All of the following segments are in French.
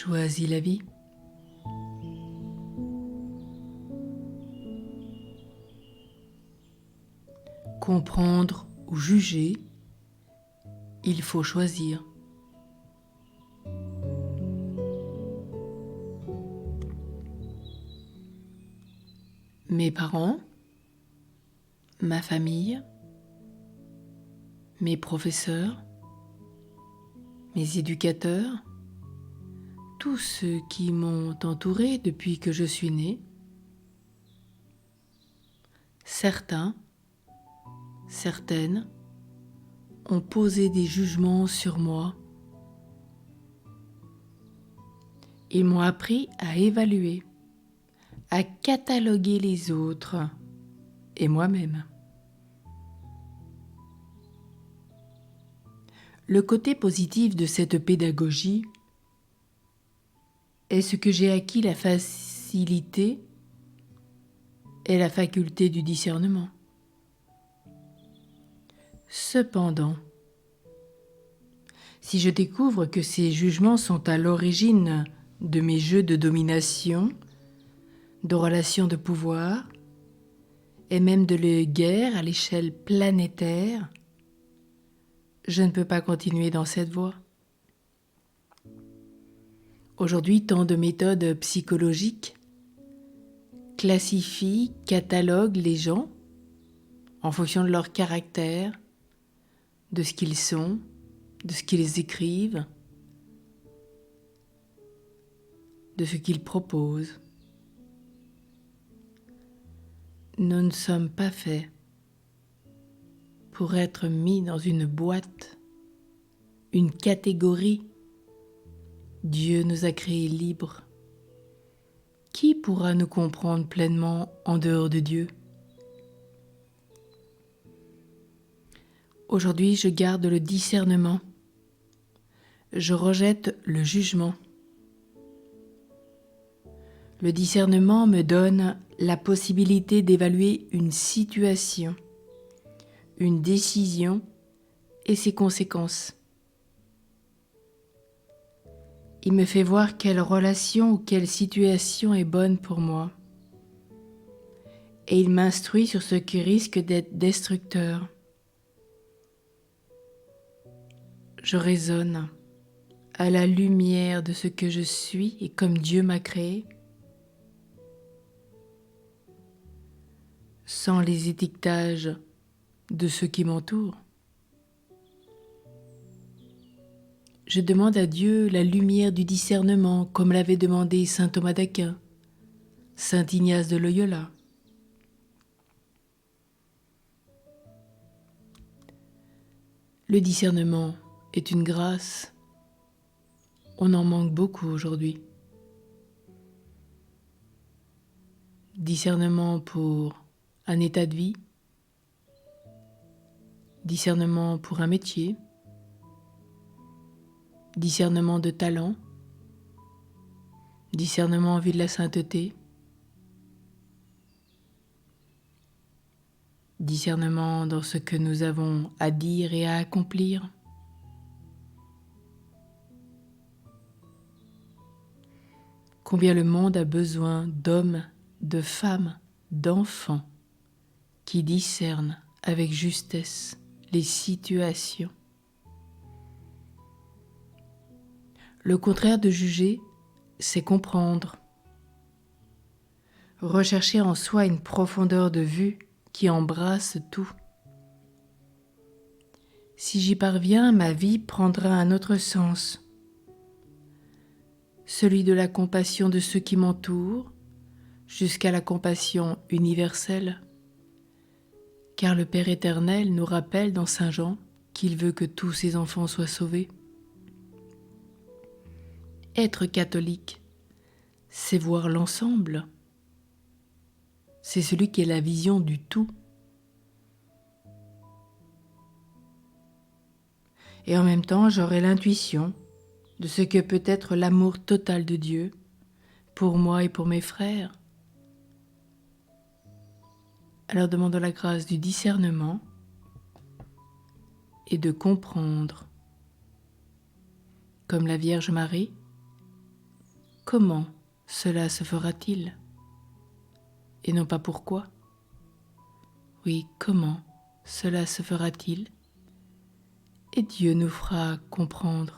choisis la vie. Comprendre ou juger, il faut choisir. Mes parents, ma famille, mes professeurs, mes éducateurs, tous ceux qui m'ont entouré depuis que je suis née, certains, certaines ont posé des jugements sur moi. Ils m'ont appris à évaluer, à cataloguer les autres et moi-même. Le côté positif de cette pédagogie est ce que j'ai acquis la facilité et la faculté du discernement. Cependant, si je découvre que ces jugements sont à l'origine de mes jeux de domination, de relations de pouvoir, et même de les guerres à l'échelle planétaire, je ne peux pas continuer dans cette voie. Aujourd'hui, tant de méthodes psychologiques classifient, cataloguent les gens en fonction de leur caractère, de ce qu'ils sont, de ce qu'ils écrivent, de ce qu'ils proposent. Nous ne sommes pas faits pour être mis dans une boîte, une catégorie. Dieu nous a créés libres. Qui pourra nous comprendre pleinement en dehors de Dieu? Aujourd'hui, je garde le discernement. Je rejette le jugement. Le discernement me donne la possibilité d'évaluer une situation, une décision et ses conséquences. Il me fait voir quelle relation ou quelle situation est bonne pour moi. Et il m'instruit sur ce qui risque d'être destructeur. Je raisonne à la lumière de ce que je suis et comme Dieu m'a créé, sans les étiquetages de ceux qui m'entourent. Je demande à Dieu la lumière du discernement, comme l'avait demandé saint Thomas d'Aquin, saint Ignace de Loyola. Le discernement est une grâce. On en manque beaucoup aujourd'hui. Discernement pour un état de vie, discernement pour un métier, discernement de talent, discernement en vue de la sainteté, discernement dans ce que nous avons à dire et à accomplir. Combien le monde a besoin d'hommes, de femmes, d'enfants qui discernent avec justesse les situations. Le contraire de juger, c'est comprendre. Rechercher en soi une profondeur de vue qui embrasse tout. Si j'y parviens, ma vie prendra un autre sens. Celui de la compassion de ceux qui m'entourent, jusqu'à la compassion universelle. Car le Père éternel nous rappelle dans Saint Jean qu'il veut que tous ses enfants soient sauvés. Être catholique, c'est voir l'ensemble. C'est celui qui a la vision du tout. Et en même temps, j'aurai l'intuition de ce que peut être l'amour total de Dieu pour moi et pour mes frères. Alors demandons la grâce du discernement et de comprendre, comme la Vierge Marie, comment cela se fera-t-il? Et non pas pourquoi. Oui, comment cela se fera-t-il? Et Dieu nous fera comprendre.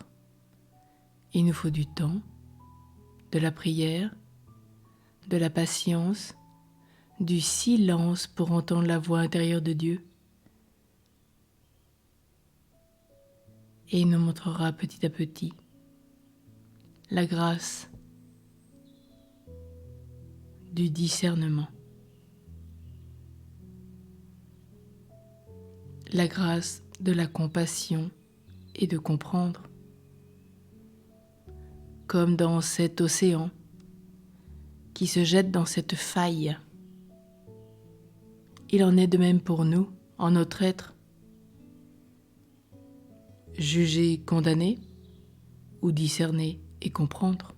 Il nous faut du temps, de la prière, de la patience, du silence pour entendre la voix intérieure de Dieu. Et il nous montrera petit à petit la grâce du discernement, la grâce de la compassion et de comprendre, comme dans cet océan qui se jette dans cette faille. Il en est de même pour nous, en notre être. Juger, condamner, ou discerner et comprendre.